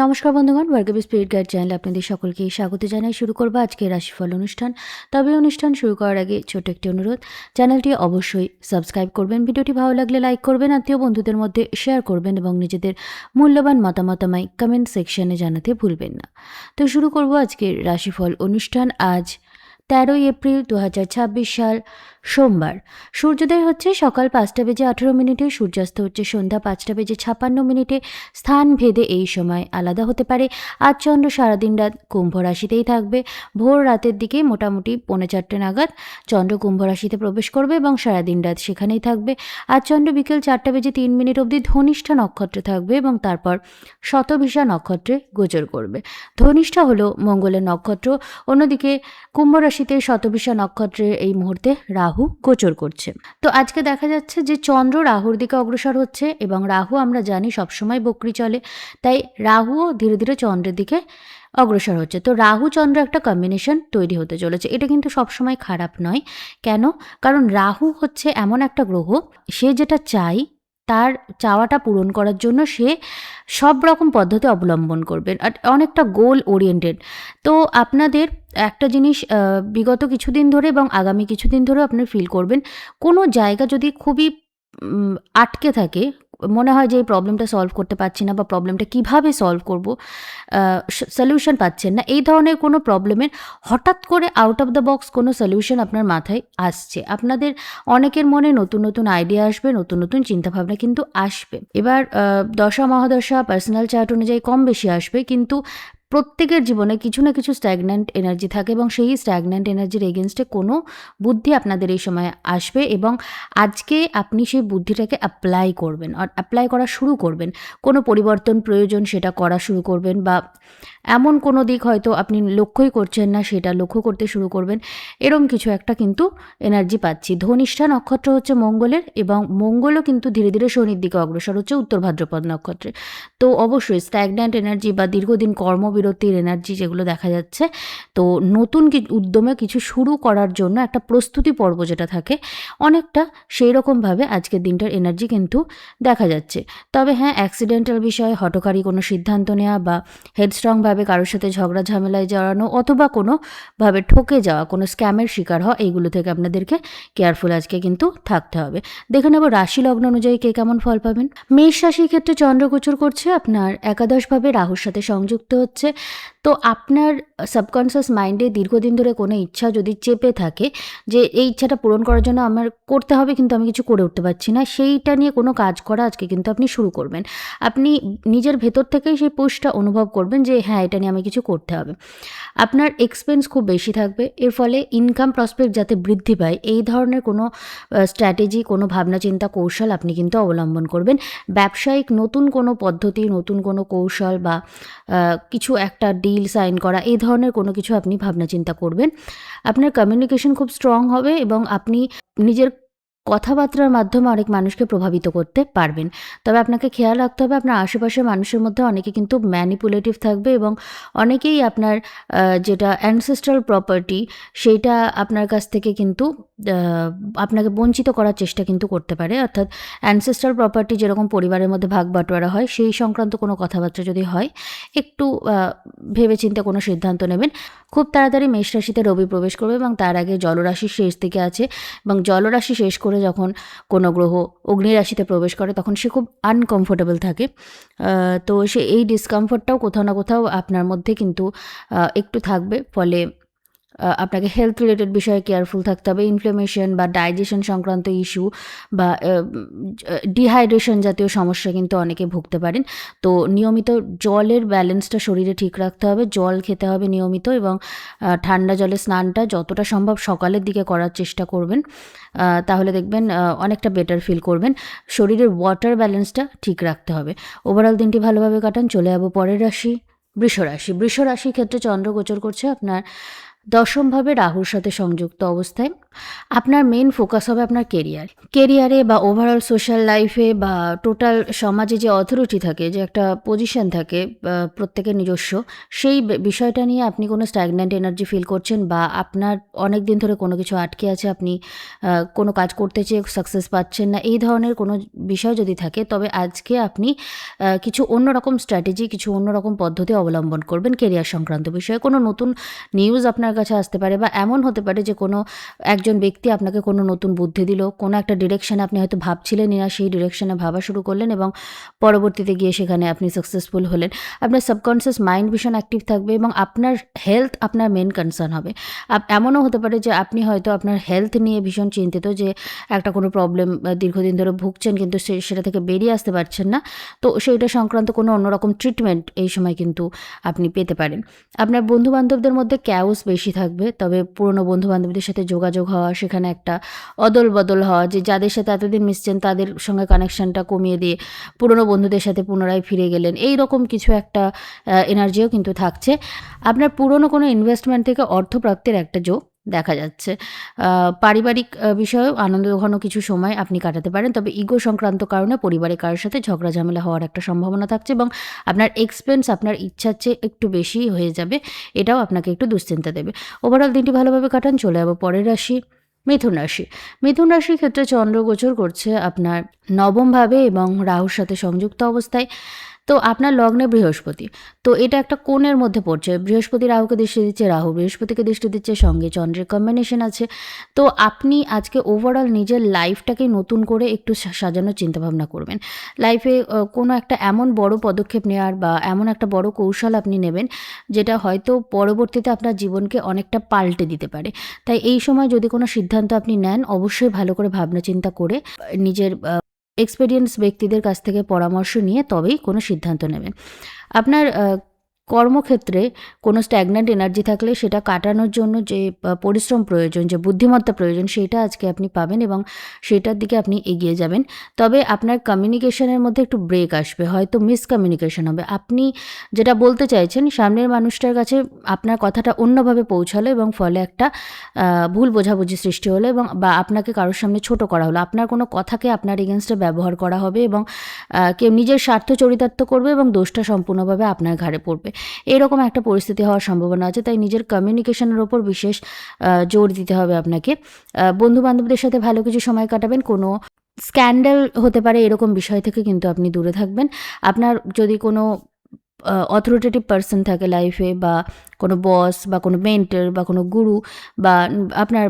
নমস্কার বন্ধুগণ, Bhargavi spirit guide চ্যানেলে আপনাদের সকলকে স্বাগত জানাই। শুরু করবো আজকের রাশিফল অনুষ্ঠান। তবে অনুষ্ঠান শুরু করার আগে ছোট একটি অনুরোধ, চ্যানেলটি অবশ্যই সাবস্ক্রাইব করবেন, ভিডিওটি ভালো লাগলে লাইক করবেন, আত্মীয় বন্ধুদের মধ্যে শেয়ার করবেন এবং নিজেদের মূল্যবান মতামত আমায় কমেন্ট সেকশনে জানাতে ভুলবেন না। তো শুরু করবো আজকের রাশিফল অনুষ্ঠান। আজ 13 এপ্রিল 2026 সাল, সোমবার। সূর্যোদয় হচ্ছে সকাল 5:18, সূর্যাস্ত হচ্ছে সন্ধ্যা 5:56। স্থান ভেদে এই সময় আলাদা হতে পারে। আজ চন্দ্র সারাদিন রাত কুম্ভ রাশিতেই থাকবে। ভোর রাতের দিকে মোটামুটি 3:45 নাগাদ চন্দ্র কুম্ভ রাশিতে প্রবেশ করবে এবং সারাদিন রাত সেখানেই থাকবে। আজ চন্দ্র বিকেল 4:03 অবধি ধনিষ্ঠা নক্ষত্রে থাকবে এবং তারপর শতভিষা নক্ষত্রে গোচর করবে। ধনিষ্ঠা হলো মঙ্গলের নক্ষত্র। অন্যদিকে কুম্ভ রাশিতে শতভিষা নক্ষত্রে এই মুহূর্তে রাহু গোচর করছে। তো আজকে দেখা যাচ্ছে যে চন্দ্র রাহুর দিকে অগ্রসর হচ্ছে এবং রাহু আমরা জানি সবসময় বক্রী চলে, তাই রাহুও ধীরে ধীরে চন্দ্রের দিকে অগ্রসর হচ্ছে। তো রাহু চন্দ্র একটা কম্বিনেশন তৈরি হতে চলেছে। এটা কিন্তু সবসময় খারাপ নয়। কেন? কারণ রাহু হচ্ছে এমন একটা গ্রহ, সে যেটা চাই তার চাওয়াটা পূরণ করার জন্য সে সব রকম পদ্ধতি অবলম্বন করবেন, আর অনেকটা গোল ওরিয়েন্টেড। তো আপনাদের একটা জিনিস বিগত কিছুদিন ধরে এবং আগামী কিছুদিন ধরেও আপনারা ফিল করবেন, কোনো জায়গা যদি খুবই আটকে থাকে, মনে হয় যে এই প্রবলেমটা সলভ করতে পারছি না বা প্রবলেমটা কিভাবে সলভ করব, সলিউশন পাচ্ছেন না, এই ধরনের কোনো প্রবলেমের হঠাৎ করে আউট অফ দ্য বক্স কোনো সলিউশন আপনার মাথায় আসছে। আপনাদের অনেকের মনে নতুন নতুন আইডিয়া আসবে, নতুন নতুন চিন্তাভাবনা কিন্তু আসবে। এবার দশা মহাদশা পার্সোনাল চার্ট অনুযায়ী কম বেশি আসবে, কিন্তু প্রত্যেকের জীবনে কিছু না কিছু স্ট্যাগন্যান্ট এনার্জি থাকে এবং সেই স্ট্যাগন্যান্ট এনার্জির এগেনস্টে কোনো বুদ্ধি আপনাদের এই সময় আসবে এবং আজকে আপনি সেই বুদ্ধিটাকে অ্যাপ্লাই করবেন আর অ্যাপ্লাই করা শুরু করবেন। কোনো পরিবর্তন প্রয়োজন সেটা করা শুরু করবেন, বা এমন কোনো দিক হয়তো আপনি লক্ষ্যই করছেন না সেটা লক্ষ্য করতে শুরু করবেন। এরম কিছু একটা কিন্তু এনার্জি পাচ্ছি। ধনিষ্ঠা নক্ষত্র হচ্ছে মঙ্গলের এবং মঙ্গলও কিন্তু ধীরে ধীরে শনির দিকে অগ্রসর হচ্ছে উত্তর ভাদ্রপদ নক্ষত্রে। তো অবশ্যই স্ট্যাগন্যান্ট এনার্জি বা দীর্ঘদিন কর্মবিরতির এনার্জি যেগুলো দেখা যাচ্ছে, তো নতুন উদ্যমে কিছু শুরু করার জন্য একটা প্রস্তুতি পর্ব যেটা থাকে, অনেকটা সেই রকমভাবে আজকের দিনটার এনার্জি কিন্তু দেখা যাচ্ছে। তবে হ্যাঁ, অ্যাক্সিডেন্টাল বিষয়, হঠকারী কোনো সিদ্ধান্ত নেওয়া বা হেডস্ট্রংভাবে কারোর সাথে ঝগড়া ঝামেলায় জড়ানো অথবা কোনোভাবে ঠকে যাওয়া, কোনো স্ক্যামের শিকার হওয়া, এইগুলো থেকে আপনাদেরকে কেয়ারফুল আজকে কিন্তু থাকতে হবে। দেখে নেব রাশি লগ্ন অনুযায়ী কে কেমন ফল পাবেন। মেষ রাশির ক্ষেত্রে চন্দ্র গোচর করছে, আপনার একাদশভাবে রাহুর সাথে সংযুক্ত হচ্ছে। তো আপনার সাবকনসিয়াস মাইন্ডে দীর্ঘদিন ধরে কোনো ইচ্ছা যদি চেপে থাকে যে এই ইচ্ছাটা পূরণ করার জন্য আমার করতে হবে কিন্তু আমি কিছু করে উঠতে পারছি না, সেইটা নিয়ে কোনো কাজ করা আজকে কিন্তু আপনি শুরু করবেন। আপনি নিজের ভেতর থেকেই সেই পুশটা অনুভব করবেন যে হ্যাঁ, এটা নিয়ে আমি কিছু করতে হবে। আপনার এক্সপেন্স খুব বেশি থাকবে, এর ফলে ইনকাম প্রসপেক্ট যাতে বৃদ্ধি পায় এই ধরনের কোনো স্ট্র্যাটেজি, কোনো ভাবনা চিন্তা কৌশল আপনি কিন্তু অবলম্বন করবেন। ব্যবসায়িক নতুন কোনো পদ্ধতি, নতুন কোনো কৌশল বা কিছু একটা ডিল সাইন করা, এই ধরনের কোনো কিছু আপনি ভাবনা চিন্তা করবেন। আপনার কমিউনিকেশন খুব স্ট্রং হবে এবং আপনি নিজের কথাবার্তার মাধ্যমে অনেক মানুষকে প্রভাবিত করতে পারবেন। তবে আপনাকে খেয়াল রাখতে হবে, আপনার আশেপাশের মানুষের মধ্যে অনেকে কিন্তু ম্যানিপুলেটিভ থাকবে এবং অনেকেই আপনার যেটা অ্যানসেস্ট্রাল প্রপার্টি সেইটা আপনার কাছ থেকে কিন্তু আপনাকে বঞ্চিত করার চেষ্টা কিন্তু করতে পারে। অর্থাৎ অ্যানসেস্ট্রাল প্রপার্টি যেরকম পরিবারের মধ্যে ভাগ বাটোয়ারা হয়, সেই সংক্রান্ত কোনো কথাবার্তা যদি হয়, একটু ভেবেচিন্তে কোনো সিদ্ধান্ত নেবেন। খুব তাড়াতাড়ি মেষ রাশিতে রবি প্রবেশ করবে এবং তার আগে জলরাশির শেষ দিকে আছে এবং জলরাশি শেষ করে যখন কোনো গ্রহ অগ্নি রাশিতে প্রবেশ করে তখন সে খুব আনকমফোর্টেবল থাকে। তো সে এই ডিসকমফোর্টটাও কোথাও না কোথাও আপনার মধ্যে কিন্তু একটু থাকবে। ফলে আপনাকে হেলথ রিলেটেড বিষয়ে কেয়ারফুল থাকতে হবে। ইনফ্লেমেশন বা ডাইজেশন সংক্রান্ত ইস্যু বা ডিহাইড্রেশন জাতীয় সমস্যা কিন্তু অনেকে ভুগতে পারেন। তো নিয়মিত জলের ব্যালেন্সটা শরীরে ঠিক রাখতে হবে, জল খেতে হবে নিয়মিত এবং ঠান্ডা জলে স্নানটা যতটা সম্ভব সকালের দিকে করার চেষ্টা করবেন, তাহলে দেখবেন অনেকটা বেটার ফিল করবেন। শরীরের ওয়াটার ব্যালেন্সটা ঠিক রাখতে হবে। ওভারঅল দিনটি ভালোভাবে কাটান। চলে যাবো পরের রাশি, বৃষ রাশি। বৃষ রাশির ক্ষেত্রে চন্দ্র গোচর করছে আপনার দশমভাবে রাহুর সাথে সংযুক্ত অবস্থায়। আপনার মেইন ফোকাস হবে আপনার কেরিয়ারে বা ওভারঅল সোশ্যাল লাইফে বা টোটাল সমাজে যে অথরিটি থাকে, যে একটা পজিশন থাকে প্রত্যেকের নিজস্ব, সেই বিষয়টা নিয়ে আপনি কোনো স্ট্যাগন্যান্ট এনার্জি ফিল করছেন বা আপনার অনেক দিন ধরে কোনো কিছু আটকে আছে, আপনি কোনো কাজ করতে চেয়ে সাকসেস পাচ্ছেন না, এই ধরনের কোনো বিষয় যদি থাকে, তবে আজকে আপনি কিছু অন্যরকম স্ট্র্যাটেজি, কিছু অন্যরকম পদ্ধতি অবলম্বন করবেন কেরিয়ার সংক্রান্ত বিষয়ে। কোনো নতুন নিউজ আপনার কাছে আসতে পারে বা এমন হতে পারে যে কোনো একজন ব্যক্তি আপনাকে কোনো নতুন বুদ্ধি দিল, কোনো একটা ডিরেকশানে আপনি হয়তো ভাবছিলেনই না, সেই ডিরেকশানে ভাবা শুরু করলেন এবং পরবর্তীতে গিয়ে সেখানে আপনি সাকসেসফুল হলেন। আপনার সাবকনসিয়াস মাইন্ড ভীষণ অ্যাক্টিভ থাকবে এবং আপনার হেলথ আপনার মেন কনসার্ন হবে। এমনও হতে পারে যে আপনি হয়তো আপনার হেলথ নিয়ে ভীষণ চিন্তিত, যে একটা কোনো প্রবলেম দীর্ঘদিন ধরে ভুগছেন কিন্তু সেটা থেকে বেরিয়ে আসতে পারছেন না। তো সেইটা সংক্রান্ত কোনো অন্যরকম ট্রিটমেন্ট এই সময় কিন্তু আপনি পেতে পারেন। আপনার বন্ধুবান্ধবদের মধ্যে ক্যাওস বেশি থাকবে, তবে পুরনো বন্ধুবান্ধবদের সাথে যোগাযোগ হওয়া, সেখানে একটা অদল বদল হওয়া, যে যাদের সাথে এতদিন মিশছেন তাদের সঙ্গে কানেকশনটা কমিয়ে দিয়ে পুরনো বন্ধুদের সাথে পুনরায় ফিরে গেলেন, এই রকম কিছু একটা এনার্জিও কিন্তু থাকছে। আপনার পুরনো কোনো ইনভেস্টমেন্ট থেকে অর্থপ্রাপ্তির একটা যোগ দেখা যাচ্ছে। পারিবারিক বিষয়েও আনন্দঘন কিছু সময় আপনি কাটাতে পারেন, তবে ইগো সংক্রান্ত কারণে পরিবারে কারোর সাথে ঝগড়া ঝামেলা হওয়ার একটা সম্ভাবনা থাকছে এবং আপনার এক্সপেন্স আপনার ইচ্ছার চেয়ে একটু বেশি হয়ে যাবে, এটাও আপনাকে একটু দুশ্চিন্তা দেবে। ওভারঅল দিনটি ভালোভাবে কাটান। চলে যাবো পরের রাশি, মিথুন রাশি। মিথুন রাশির ক্ষেত্রে চন্দ্র গোচর করছে আপনার নবমভাবে এবং রাহুর সাথে সংযুক্ত অবস্থায়। তো আপনার লগ্নে বৃহস্পতি, তো এটা একটা কোণের মধ্যে পড়ছে। বৃহস্পতি রাহুকে দৃষ্টি দিচ্ছে, রাহু বৃহস্পতিকে দৃষ্টি দিচ্ছে, সঙ্গে চন্দ্রের কম্বিনেশন আছে। তো আপনি আজকে ওভারঅল নিজের লাইফটাকে নতুন করে একটু সাজানোর চিন্তাভাবনা করবেন। লাইফে কোনো একটা এমন বড় পদক্ষেপ নেওয়ার বা এমন একটা বড় কৌশল আপনি নেবেন, যেটা হয়তো পরবর্তীতে আপনার জীবনকে অনেকটা পাল্টে দিতে পারে। তাই এই সময় যদি কোনো সিদ্ধান্ত আপনি নেন, অবশ্যই ভালো করে ভাবনা চিন্তা করে নিজের এক্সপেরিয়েন্স ব্যক্তিদের কাছ থেকে পরামর্শ নিয়ে তবেই কোনো সিদ্ধান্ত নেবেন। আপনার কর্মক্ষেত্রে কোনো স্ট্যাগন্যান্ট এনার্জি থাকলে সেটা কাটানোর জন্য যে পরিশ্রম প্রয়োজন, যে বুদ্ধিমত্তা প্রয়োজন, সেইটা আজকে আপনি পাবেন এবং সেটার দিকে আপনি এগিয়ে যাবেন। তবে আপনার কমিউনিকেশনের মধ্যে একটু ব্রেক আসবে, হয়তো মিসকমিউনিকেশন হবে। আপনি যেটা বলতে চাইছেন সামনের মানুষটার কাছে আপনার কথাটা অন্যভাবে পৌঁছালো এবং ফলে একটা ভুল বোঝাবুঝি সৃষ্টি হলো এবং বা আপনাকে কারোর সামনে ছোট করা হলো। আপনার কোনো কথাকে আপনার এগেনস্টে ব্যবহার করা হবে এবং কেউ নিজের স্বার্থ চরিতার্থ করবে এবং দোষটা সম্পূর্ণভাবে আপনার ঘাড়ে পড়বে। এরকম একটা পরিস্থিতি হওয়ার সম্ভাবনা আছে। তাই নিজের কমিউনিকেশনের ওপর বিশেষ জোর দিতে হবে আপনাকে। বন্ধুবান্ধবদের সাথে ভালো কিছু সময় কাটাবেন। কোনো স্ক্যান্ডাল হতে পারে এরকম বিষয় থেকে কিন্তু আপনি দূরে থাকবেন। আপনার যদি কোনো অথরিটেটিভ পারসন থাকে লাইফে, বা কোনো বস বা কোনো মেন্টর বা কোনো গুরু বা আপনার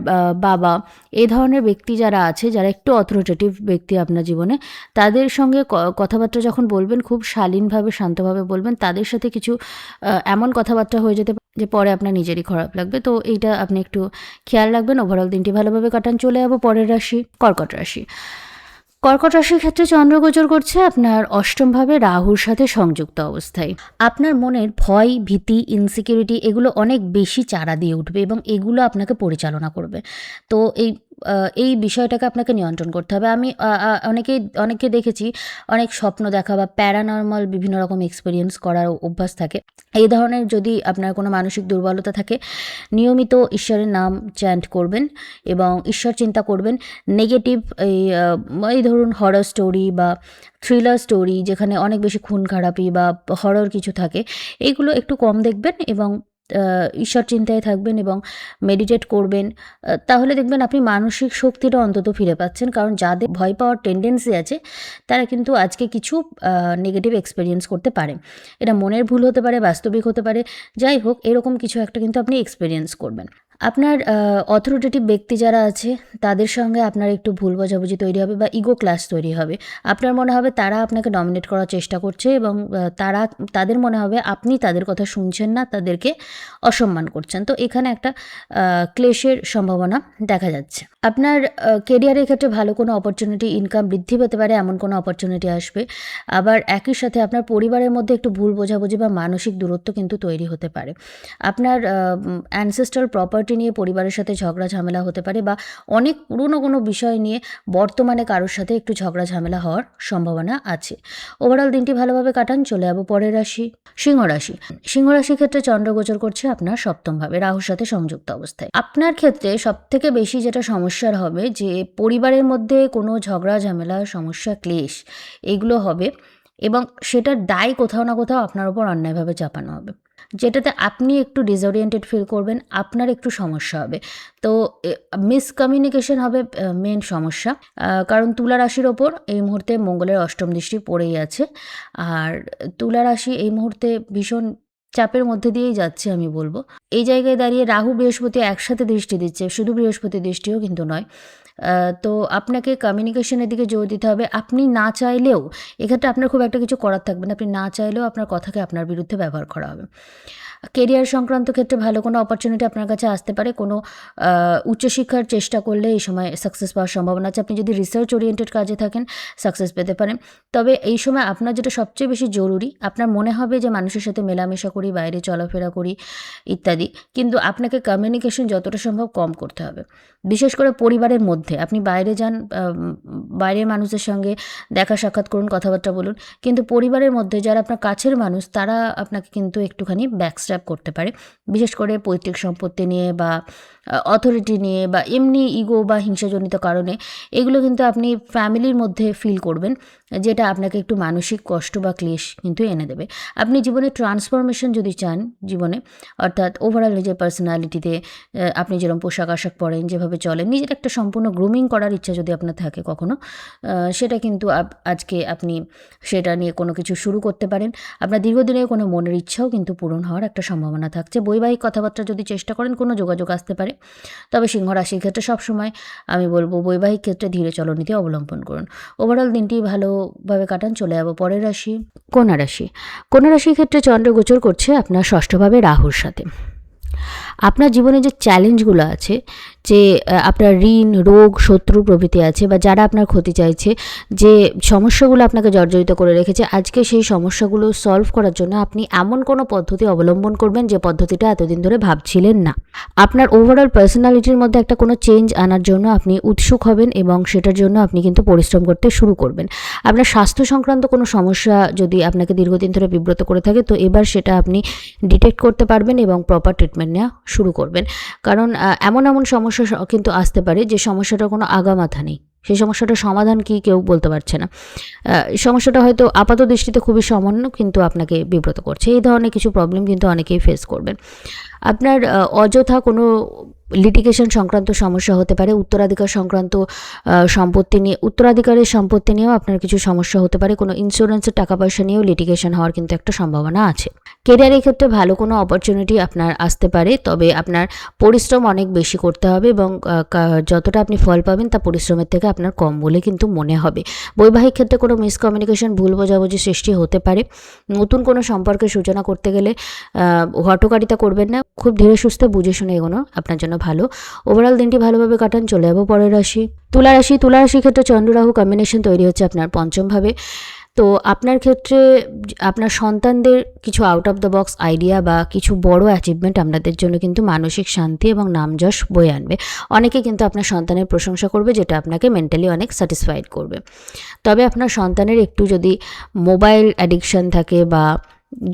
বাবা, এই ধরনের ব্যক্তি যারা আছে, যারা একটু অথরিটেটিভ ব্যক্তি আপনার জীবনে, তাদের সঙ্গে কথাবার্তা যখন বলবেন খুব শালীনভাবে শান্তভাবে বলবেন। তাদের সাথে কিছু এমন কথাবার্তা হয়ে যেতে পারে যে পরে আপনার নিজেরই খারাপ লাগবে। তো এইটা আপনি একটু খেয়াল রাখবেন। ওভারঅল দিনটি ভালোভাবে কাটান। চলে যাবো পরের রাশি, কর্কট রাশি। কর্কট রাশির ক্ষেত্রে চন্দ্র গোচর করছে আপনার অষ্টমভাবে রাহুর সাথে সংযুক্ত অবস্থায়। আপনার মনের ভয়, ভীতি, ইনসিকিউরিটি এগুলো অনেক বেশি চাড়া দিয়ে উঠবে এবং এগুলো আপনাকে পরিচালনা করবে। তো এই বিষয়টাকে আপনাকে নিয়ন্ত্রণ করতে হবে। আমি অনেককে দেখেছি অনেক স্বপ্ন দেখা বা প্যারানর্মাল বিভিন্ন রকম এক্সপেরিয়েন্স করার অভ্যাস থাকে। এই ধরনের যদি আপনার কোনো মানসিক দুর্বলতা থাকে, নিয়মিত ঈশ্বরের নাম চ্যান্ট করবেন এবং ঈশ্বর চিন্তা করবেন। নেগেটিভ এই ধরুন হরর স্টোরি বা থ্রিলার স্টোরি, যেখানে অনেক বেশি খুন খারাপি বা হরর কিছু থাকে, এইগুলো একটু কম দেখবেন এবং ঈশ্বর চিন্তায় থাকবেন এবং মেডিটেট করবেন। তাহলে দেখবেন আপনি মানসিক শক্তিটা অন্তত ফিরে পাচ্ছেন। কারণ যাদের ভয় পাওয়ার টেন্ডেন্সি আছে, তারা কিন্তু আজকে কিছু নেগেটিভ এক্সপেরিয়েন্স করতে পারে। এটা মনের ভুল হতে পারে, বাস্তবিক হতে পারে, যাই হোক এরকম কিছু একটা কিন্তু আপনি এক্সপেরিয়েন্স করবেন। আপনার অথরিটেটিভ ব্যক্তি যারা আছে, তাদের সঙ্গে আপনার একটু ভুল বোঝাবুঝি তৈরি হবে বা ইগো ক্লাশ তৈরি হবে। আপনার মনে হবে তারা আপনাকে ডমিনেট করার চেষ্টা করছে এবং তাদের মনে হবে আপনি তাদের কথা শুনছেন না, তাদেরকে অসম্মান করছেন। তো এখানে একটা ক্লেশের সম্ভাবনা দেখা যাচ্ছে। আপনার কেরিয়ারের ক্ষেত্রে ভালো কোনো অপরচুনিটি, ইনকাম বৃদ্ধি পেতে পারে এমন কোনো অপরচুনিটি আসবে। আবার একই সাথে আপনার পরিবারের মধ্যে একটু ভুল বোঝাবুঝি বা মানসিক দূরত্ব কিন্তু তৈরি হতে পারে। আপনার অ্যানসেস্ট্রাল প্রপার্টি প্রপার্টি নিয়ে পরিবারের সাথে ঝগড়া ঝামেলা হতে পারে, বা অনেক পুরনো কোনো বিষয় নিয়ে বর্তমানে কারোর সাথে একটু ঝগড়া ঝামেলা হওয়ার সম্ভাবনা আছে। ওভারঅল দিনটি ভালোভাবে কাটান। চলে যাবো পরের রাশি, সিংহ রাশি। সিংহ রাশির ক্ষেত্রে চন্দ্র গোচর করছে আপনার সপ্তমভাবে রাহুর সাথে সংযুক্ত অবস্থায়। আপনার ক্ষেত্রে সবথেকে বেশি যেটা সমস্যার হবে যে পরিবারের মধ্যে কোনো ঝগড়া ঝামেলা, সমস্যা, ক্লেশ এগুলো হবে, এবং সেটার দায় কোথাও না কোথাও আপনার ওপর অন্যায়ভাবে চাপানো হবে, যেটাতে আপনি একটু ডিসওরিয়েন্টেড ফিল করবেন, আপনার একটু সমস্যা হবে। তো মিসকমিউনিকেশন হবে মেন সমস্যা। কারণ তুলা রাশির ওপর এই মুহূর্তে মঙ্গলের অষ্টম দৃষ্টি পড়েই আছে, আর তুলা রাশি এই মুহূর্তে ভীষণ চাপের মধ্যে দিয়েই যাচ্ছে আমি বলবো। এই জায়গায় দাঁড়িয়ে রাহু বৃহস্পতি একসাথে দৃষ্টি দিচ্ছে, শুধু বৃহস্পতি দৃষ্টিও কিন্তু নয়। তো আপনাকে কমিউনিকেশনের দিকে জোর দিতে হবে। আপনি না চাইলেও, এক্ষেত্রে আপনার খুব একটা কিছু করার থাকবে না, আপনি না চাইলেও আপনার কথাকে আপনার বিরুদ্ধে ব্যবহার করা হবে। কেরিয়ার সংক্রান্ত ক্ষেত্রে ভালো কোনো অপরচুনিটি আপনার কাছে আসতে পারে। কোনো উচ্চশিক্ষার চেষ্টা করলে এই সময় সাকসেস পাওয়ার সম্ভাবনা আছে। আপনি যদি রিসার্চ ওরিয়েন্টেড কাজে থাকেন, সাকসেস পেতে পারেন। তবে এই সময় আপনার যেটা সবচেয়ে বেশি জরুরি, আপনার মনে হবে যে মানুষের সাথে মেলামেশা করি, বাইরে চলাফেরা করি ইত্যাদি, কিন্তু আপনাকে কমিউনিকেশন যতটা সম্ভব কম করতে হবে। বিশেষ করে পরিবারের মধ্যে আপনি বাইরে যান, বাইরের মানুষের সঙ্গে দেখা সাক্ষাৎ করুন, কথাবার্তা বলুন, কিন্তু পরিবারের মধ্যে যারা আপনার কাছের মানুষ তারা আপনাকে কিন্তু একটুখানি ব্যাকস্ট্যাপ করতে পারে, বিশেষ করে পৈতৃক সম্পত্তি নিয়ে বা অথরিটি নিয়ে বা এমনি ইগো বা হিংসাজনিত কারণে। এগুলো কিন্তু আপনি ফ্যামিলির মধ্যে ফিল করবেন, যেটা আপনাকে একটু মানসিক কষ্ট বা ক্লেশ কিন্তু এনে দেবে। আপনি জীবনে ট্রান্সফরমেশন যদি চান জীবনে, অর্থাৎ ওভারঅল নিজের পার্সোনালিটিতে আপনি যেরকম পোশাক আশাক পরেন, যেভাবে চলেন, নিজের একটা সম্পূর্ণ গ্রুমিং করার ইচ্ছা যদি আপনার থাকে কখনো, সেটা কিন্তু আজকে আপনি সেটা নিয়ে কোনো কিছু শুরু করতে পারেন। আপনার দীর্ঘদিনের কোনো মনের ইচ্ছাও কিন্তু পূরণ হওয়ার একটা সম্ভাবনা থাকছে। বৈবাহিক কথাবার্তা যদি চেষ্টা করেন, কোনো যোগাযোগ আসতে পারে। তবে সিংহ রাশির ক্ষেত্রে সবসময় আমি বলবো বৈবাহিক ক্ষেত্রে ধীরে চলনীতি অবলম্বন করুন। ওভারঅল দিনটি ভালোভাবে কাটান। চলে যাবো পরের রাশি, কন্যা রাশি। কন্যা রাশির ক্ষেত্রে চন্দ্র গোচর করছে আপনার ষষ্ঠভাবে রাহুর সাথে। আপনার জীবনে যে চ্যালেঞ্জগুলো আছে, যে আপনার ঋণ, রোগ, শত্রু প্রভৃতি আছে, বা যারা আপনার ক্ষতি চাইছে, যে সমস্যাগুলো আপনাকে জর্জরিত করে রেখেছে, আজকে সেই সমস্যাগুলো সলভ করার জন্য আপনি এমন কোনো পদ্ধতি অবলম্বন করবেন যে পদ্ধতিটা এতদিন ধরে ভাবছিলেন না। আপনার ওভারঅল পার্সোনালিটির মধ্যে একটা কোনো চেঞ্জ আনার জন্য আপনি উৎসুক হবেন, এবং সেটার জন্য আপনি কিন্তু পরিশ্রম করতে শুরু করবেন। আপনার স্বাস্থ্য সংক্রান্ত কোনো সমস্যা যদি আপনাকে দীর্ঘদিন ধরে বিব্রত করে থাকে, তো এবার সেটা আপনি ডিটেক্ট করতে পারবেন এবং প্রপার ট্রিটমেন্ট নেওয়া শুরু করবেন। কারণ এমন সমস্যা কিন্তু আসতে পারে যে সমস্যাটার কোনো আগামাথা নেই, সেই সমস্যাটার সমাধান কি কেউ বলতে পারছে না। সমস্যাটা হয়তো আপাত দৃষ্টিতে খুবই সামান্য, কিন্তু আপনাকে বিব্রত করছে। এই ধরনের কিছু প্রবলেম কিন্তু অনেকেই ফেস করবেন। আপনার অযথা কোনো লিটিগেশন সংক্রান্ত সমস্যা হতে পারে। উত্তরাধিকার সংক্রান্ত উত্তরাধিকারের সম্পত্তি নিয়েও আপনার কিছু সমস্যা হতে পারে। কোনো ইন্স্যুরেন্সের টাকা পয়সা নিয়েও লিটিগেশন হওয়ার কিন্তু একটা সম্ভাবনা আছে। কেরিয়ারের ক্ষেত্রে ভালো কোনো অপরচুনিটি আপনার আসতে পারে, তবে আপনার পরিশ্রম অনেক বেশি করতে হবে, এবং যতটা আপনি ফল পাবেন তা পরিশ্রমের থেকে আপনার কম বলে কিন্তু মনে হবে। বৈবাহিক ক্ষেত্রে কোনো মিসকমিউনিকেশন, ভুল বোঝাবুঝি সৃষ্টি হতে পারে। নতুন কোনো সম্পর্কের সূচনা করতে গেলে হঠকারিতা করবেন না, খুব ধীরে সুস্থে বুঝে শুনে এগোনো আপনার জন্য ভালো। ওভারঅল দিনটি ভালোভাবে কাটান। চলে যাবো পরের রাশি, তুলা রাশি। তুলা রাশির ক্ষেত্রে চন্দ্র রাহু কম্বিনেশন তৈরি হচ্ছে আপনার পঞ্চমভাবে। তো আপনার ক্ষেত্রে আপনার সন্তানদের কিছু out of the box idea বা কিছু বড় অ্যাচিভমেন্ট আপনাদের জন্য কিন্তু মানসিক শান্তি এবং নামযশ বয়ে আনবে। অনেকে কিন্তু আপনার সন্তানের প্রশংসা করবে, যেটা আপনাকে মেন্টালি অনেক স্যাটিসফাইড করবে। তবে আপনার সন্তানের একটু যদি মোবাইল অ্যাডিকশান থাকে বা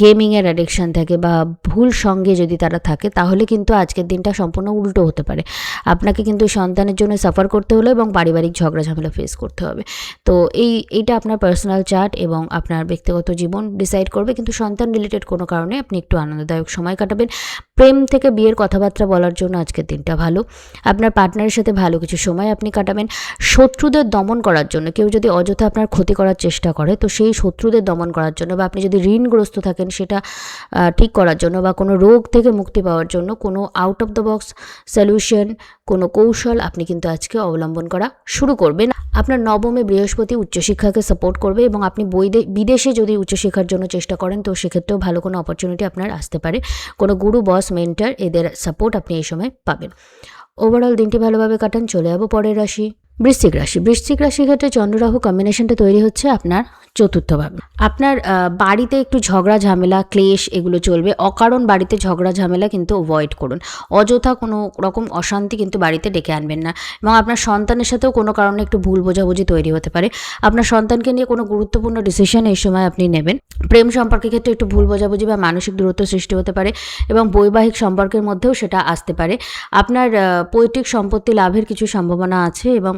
গেমিংয়ের অ্যাডিকশান থাকে বা ভুল সঙ্গে যদি তারা থাকে, তাহলে কিন্তু আজকের দিনটা সম্পূর্ণ উল্টো হতে পারে। আপনাকে কিন্তু সন্তানের জন্য সাফার করতে হলো এবং পারিবারিক ঝগড়া ঝামেলা ফেস করতে হবে। তো এইটা আপনার পার্সোনাল চার্ট এবং আপনার ব্যক্তিগত জীবন ডিসাইড করবে, কিন্তু সন্তান রিলেটেড কোনো কারণে আপনি একটু আনন্দদায়ক সময় কাটাবেন। প্রেম থেকে বিয়ের কথাবার্তা বলার জন্য আজকের দিনটা ভালো। আপনার পার্টনারের সাথে ভালো কিছু সময় আপনি কাটাবেন। শত্রুদের দমন করার জন্য, কেউ যদি অযথা আপনার ক্ষতি করার চেষ্টা করে, তো সেই শত্রুদের দমন করার জন্য, বা আপনি যদি ঋণগ্রস্ত থাকেন সেটা ঠিক করার জন্য, বা কোনো রোগ থেকে মুক্তি পাওয়ার জন্য কোনো out of the box solution, কোনো কৌশল আপনি কিন্তু আজকে অবলম্বন করা শুরু করবেন। আপনার নবমে বৃহস্পতি উচ্চশিক্ষাকে সাপোর্ট করবে, এবং আপনি বিদেশে যদি উচ্চশিক্ষার জন্য চেষ্টা করেন, তো সেক্ষেত্রেও ভালো কোনো অপরচুনিটি আপনার আসতে পারে। কোনো গুরু, বস, মেন্টর এদের সাপোর্ট আপনি এই সময় পাবেন। ওভারঅল দিনটি ভালোভাবে কাটান। চলে যাবো পরের রাশি, বৃশ্চিক রাশির ক্ষেত্রে চন্দ্র রাহু কম্বিনেশনটা তৈরি হচ্ছে আপনার চতুর্থভাবে। আপনার বাড়িতে একটু ঝগড়া ঝামেলা ক্লেশ এগুলো চলবে। অকারণ বাড়িতে ঝগড়া ঝামেলা কিন্তু অ্যাভয়েড করুন। অযথা কোনো রকম অশান্তি কিন্তু বাড়িতে ডেকে আনবেন না। এবং আপনার সন্তানের সাথেও কোনো কারণে একটু ভুল বোঝাবুঝি তৈরি হতে পারে। আপনার সন্তানকে নিয়ে কোনো গুরুত্বপূর্ণ ডিসিশন এই সময় আপনি নেবেন। প্রেম সম্পর্কের ক্ষেত্রে একটু ভুল বোঝাবুঝি বা মানসিক দূরত্ব সৃষ্টি হতে পারে এবং বৈবাহিক সম্পর্কের মধ্যেও সেটা আসতে পারে। আপনার পৈতৃক সম্পত্তি লাভের কিছু সম্ভাবনা আছে এবং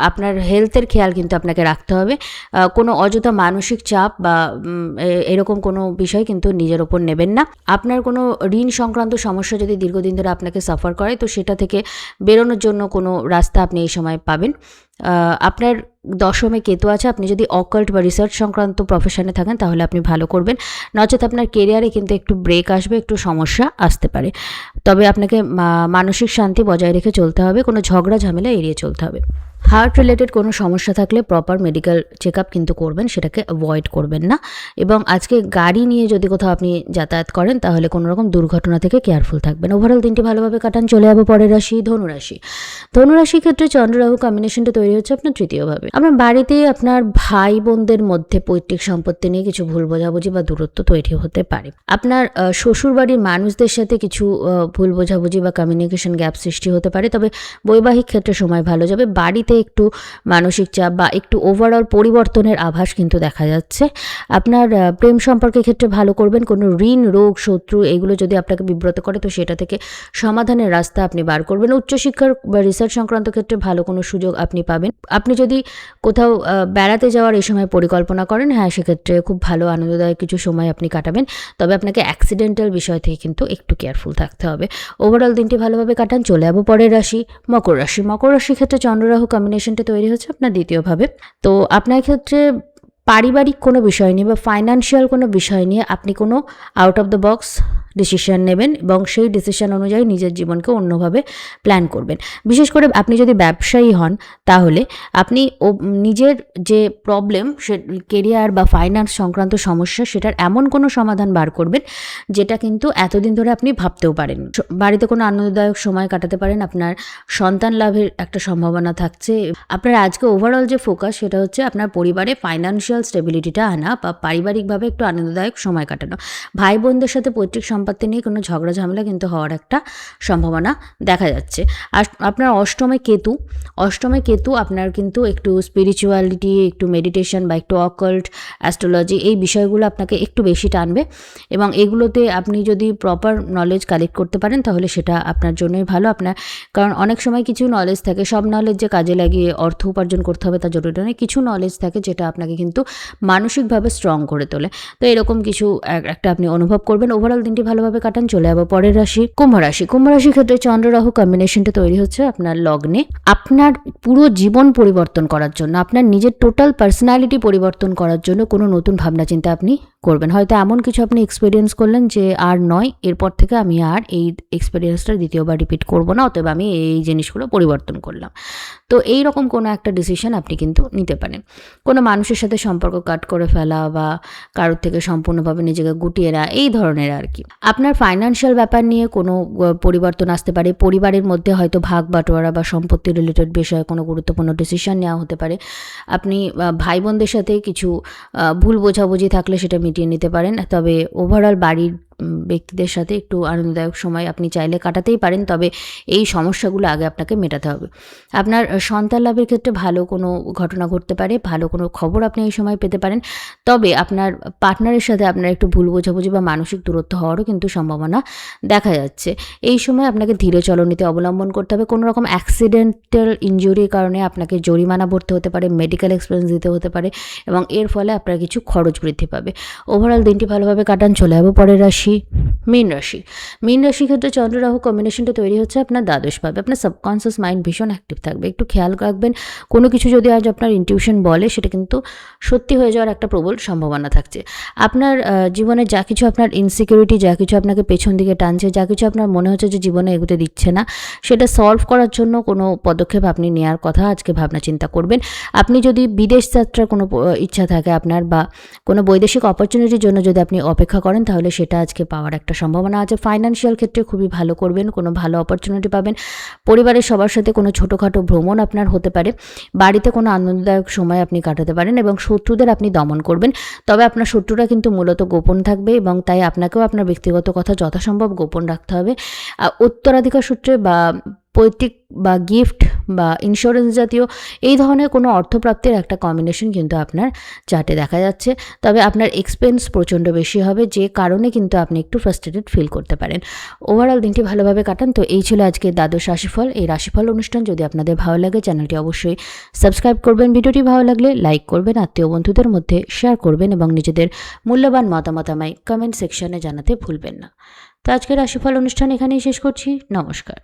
আপনার হেলথের খেয়াল কিন্তু আপনাকে রাখতে হবে। কোনো অযথা মানসিক চাপ বা এরকম কোনো বিষয় কিন্তু নিজের ওপর নেবেন না। আপনার কোনো ঋণ সংক্রান্ত সমস্যা যদি দীর্ঘদিন ধরে আপনাকে সাফার করে তো সেটা থেকে বেরোনোর জন্য কোনো রাস্তা আপনি এই সময় পাবেন। আপনার দশমে কেতু আছে। আপনি যদি অকাল্ট বা রিসার্চ সংক্রান্ত প্রফেশনে থাকেন তাহলে আপনি ভালো করবেন, নচেত আপনার কেরিয়ারে কিন্তু একটু ব্রেক আসবে, একটু সমস্যা আসতে পারে। তবে আপনাকে মানসিক শান্তি বজায় রেখে চলতে হবে, কোনো ঝগড়া ঝামেলা এড়িয়ে চলতে হবে। হার্ট রিলেটেড কোনো সমস্যা থাকলে প্রপার মেডিকেল চেক আপ কিন্তু করবেন, সেটাকে অ্যাভয়েড করবেন না। এবং আজকে গাড়ি নিয়ে যদি কোথাও আপনি যাতায়াত করেন তাহলে কোনো রকম দুর্ঘটনা থেকে কেয়ারফুল থাকবেন। ওভারঅল দিনটি ভালোভাবে কাটান। চলে যাবো পরের রাশি ধনুরাশি। ধনুরাশির ক্ষেত্রে চন্দ্র রাহু কম্বিনেশনটা তৈরি হচ্ছে আপনার তৃতীয়ভাবে। আপনার বাড়িতে আপনার ভাই বোনদের মধ্যে পৈতৃক সম্পত্তি নিয়ে কিছু ভুল বোঝাবুঝি বা দূরত্ব তৈরি হতে পারে। আপনার শ্বশুরবাড়ির মানুষদের সাথে কিছু ভুল বোঝাবুঝি বা কমিউনিকেশন গ্যাপ সৃষ্টি হতে পারে। তবে বৈবাহিক ক্ষেত্রে সময় ভালো যাবে। বাড়িতে একটু মানসিক চাপ বা একটু ওভারঅল পরিবর্তনের আভাস কিন্তু দেখা যাচ্ছে। আপনার প্রেম সম্পর্কের ক্ষেত্রে ভালো করবেন। কোনো ঋণ রোগ শত্রু এগুলো যদি আপনাকে বিব্রত করে তো সেটা থেকে সমাধানের রাস্তা আপনি বার করবেন। উচ্চশিক্ষার বা রিসার্চ সংক্রান্ত ক্ষেত্রে ভালো কোনো সুযোগ আপনি পাবেন। আপনি যদি কোথাও বেড়াতে যাওয়ার এই সময় পরিকল্পনা করেন, হ্যাঁ সেক্ষেত্রে খুব ভালো আনন্দদায়ক কিছু সময় আপনি কাটাবেন। তবে আপনাকে অ্যাক্সিডেন্টাল বিষয় থেকে কিন্তু একটু কেয়ারফুল থাকতে হবে। ওভারঅল দিনটি ভালোভাবে কাটান। চলে যাবো পরের রাশি মকর রাশি। মকর রাশির ক্ষেত্রে চন্দ্র রাহু কম্বিনেশনটা তৈরি হচ্ছে আপনার দ্বিতীয়ভাবে। তো আপনার ক্ষেত্রে পারিবারিক কোনো বিষয় নিয়ে বা ফাইন্যান্সিয়াল কোনো বিষয় নিয়ে আপনি কোনো out of the box decision নেবেন এবং সেই ডিসিশন অনুযায়ী নিজের জীবনকে অন্যভাবে প্ল্যান করবেন। বিশেষ করে আপনি যদি ব্যবসায়ী হন তাহলে আপনি নিজের যে প্রবলেম সে কেরিয়ার বা ফাইন্যান্স সংক্রান্ত সমস্যা সেটার এমন কোনো সমাধান বার করবেন যেটা কিন্তু এতদিন ধরে আপনি ভাবতেও পারেন। বাড়িতে কোনো আনন্দদায়ক সময় কাটাতে পারেন। আপনার সন্তান লাভের একটা সম্ভাবনা থাকছে। আপনার আজকে ওভারঅল যে ফোকাস সেটা হচ্ছে আপনার পরিবারে ফাইন্যান্সিয়াল স্টেবিলিটিটা আনা বা পারিবারিকভাবে একটু আনন্দদায়ক সময় কাটানো। ভাই বোনদের সাথে পৈতৃক সম্পত্তি নিয়ে কোনো ঝগড়া ঝামেলা কিন্তু হওয়ার একটা সম্ভাবনা দেখা যাচ্ছে। আর আপনার অষ্টমে কেতু আপনার কিন্তু একটু স্পিরিচুয়ালিটি, একটু মেডিটেশন বা একটু অকাল্ট অ্যাস্ট্রোলজি এই বিষয়গুলো আপনাকে একটু বেশি টানবে এবং এগুলোতে আপনি যদি প্রপার নলেজ কালেক্ট করতে পারেন তাহলে সেটা আপনার জন্যই ভালো। কারণ অনেক সময় কিছু নলেজ থাকে, সব নলেজ যে কাজে লাগিয়ে অর্থ উপার্জন করতে হবে তা জরুরি নয়। কিছু নলেজ থাকে যেটা আপনাকে কিন্তু মানসিকভাবে স্ট্রং করে তোলে। তো এরকম কিছু একটা আপনি অনুভব করবেন। ওভারঅল দিনটি ভালোভাবে কাটান। চলে যাবো পরের রাশি কুম্ভ রাশি। কুম্ভ রাশির ক্ষেত্রে চন্দ্র রাহু কম্বিনেশনটা তৈরি হচ্ছে আপনার লগ্নে। আপনার পুরো জীবন পরিবর্তন করার জন্য, আপনার নিজের টোটাল পার্সোনালিটি পরিবর্তন করার জন্য কোনো নতুন ভাবনা চিন্তা আপনি করবেন। হয়তো এমন কিছু আপনি এক্সপিরিয়েন্স করলেন যে আর নয়, এরপর থেকে আমি আর এই এক্সপিরিয়েন্সটা দ্বিতীয়বার রিপিট করবো না, অতএব আমি এই জিনিসগুলো পরিবর্তন করলাম। তো এই রকম কোনো একটা ডিসিশন আপনি কিন্তু নিতে পারেন। কোনো মানুষের সাথে সম্পর্ক কাট করে ফেলা বা কারোর থেকে সম্পূর্ণভাবে নিজেকে গুটিয়ে নেওয়া এই ধরনের আর কি। আপনার ফাইন্যান্সিয়াল ব্যাপার নিয়ে কোনো পরিবর্তন আসতে পারে। পরিবারের মধ্যে হয়তো ভাগ বাটোয়ারা বা সম্পত্তি রিলেটেড বিষয়ে কোনো গুরুত্বপূর্ণ ডিসিশন নেওয়া হতে পারে। আপনি ভাই বোনদের সাথে কিছু ভুল বোঝাবুঝি থাকলে সেটা মিটিয়ে নিতে পারেন। তবে ওভারঅল বাড়ির ব্যক্তিদের সাথে একটু আনন্দদায়ক সময় আপনি চাইলে কাটাতেই পারেন, তবে এই সমস্যাগুলো আগে আপনাকে মেটাতে হবে। আপনার সন্তান লাভের ক্ষেত্রে ভালো কোনো ঘটনা ঘটতে পারে, ভালো কোনো খবর আপনি এই সময় পেতে পারেন। তবে আপনার পার্টনারের সাথে আপনার একটু ভুল বোঝাবুঝি বা মানসিক দূরত্ব হওয়ারও কিন্তু সম্ভাবনা দেখা যাচ্ছে। এই সময় আপনাকে ধীরে চলনীতি অবলম্বন করতে হবে। কোনো রকম অ্যাক্সিডেন্টাল ইনজুরির কারণে আপনাকে জরিমানা ভরতে হতে পারে, মেডিকেল এক্সপেন্স দিতে হতে পারে এবং এর ফলে আপনার কিছু খরচ বৃদ্ধি পাবে। ওভারঅল দিনটি ভালোভাবে কাটান। চলে যাবো পরের রাশি মীন রাশি। মীন রাশির ক্ষেত্রে চন্দ্র রাহু কম্বিনেশনটা তৈরি হচ্ছে আপনার দ্বাদশভাবে। আপনার সাবকনসিয়াস মাইন্ড ভীষণ অ্যাক্টিভ থাকবে। একটু খেয়াল রাখবেন, কোনো কিছু যদি আজ আপনার ইনটিউশন বলে সেটা কিন্তু সত্যি হয়ে যাওয়ার একটা প্রবল সম্ভাবনা থাকছে। আপনার জীবনে যা কিছু আপনার ইনসিকিউরিটি, যা কিছু আপনাকে পেছন দিকে টানছে, যা কিছু আপনার মনে হচ্ছে যে জীবনে এগোতে দিচ্ছে না, সেটা সলভ করার জন্য কোনো পদক্ষেপ আপনি নেওয়ার কথা আজকে ভাবনা চিন্তা করবেন। আপনি যদি বিদেশ যাত্রার কোনো ইচ্ছা থাকে আপনার বা কোনো বৈদেশিক অপরচুনিটির জন্য যদি আপনি অপেক্ষা করেন তাহলে সেটা আজকে পাওয়ার একটা সম্ভাবনা আছে। ফাইন্যান্সিয়াল ক্ষেত্রে খুবই ভালো করবেন, কোনো ভালো অপরচুনিটি পাবেন। পরিবারের সবার সাথে কোনো ছোটোখাটো ভ্রমণ আপনার হতে পারে। বাড়িতে কোনো আনন্দদায়ক সময় আপনি কাটাতে পারেন এবং শত্রুদের আপনি দমন করবেন। তবে আপনার শত্রুরা কিন্তু মূলত গোপন থাকবে এবং তাই আপনাকেও আপনার ব্যক্তিগত কথা যথাসম্ভব গোপন রাখতে হবে। উত্তরাধিকার সূত্রে বা পৈতৃক বা গিফট বা ইন্স্যুরেন্স জাতীয় এই ধরনের কোনো অর্থপ্রাপ্তির একটা কম্বিনেশন কিন্তু আপনার চার্টে দেখা যাচ্ছে। তবে আপনার এক্সপেন্স প্রচণ্ড বেশি হবে, যে কারণে কিন্তু আপনি একটু ফ্রাস্ট্রেটেড ফিল করতে পারেন। ওভারঅল দিনটি ভালোভাবে কাটান। তো এই ছিল আজকে দ্বাদশ রাশিফল। এই রাশিফল অনুষ্ঠান যদি আপনাদের ভালো লাগে চ্যানেলটি অবশ্যই সাবস্ক্রাইব করবেন। ভিডিওটি ভালো লাগলে লাইক করবেন, আত্মীয় বন্ধুদের মধ্যে শেয়ার করবেন এবং নিজেদের মূল্যবান মতামত আমায় কমেন্ট সেকশনে জানাতে ভুলবেন না। তো আজকের রাশিফল অনুষ্ঠান এখানেই শেষ করছি। নমস্কার।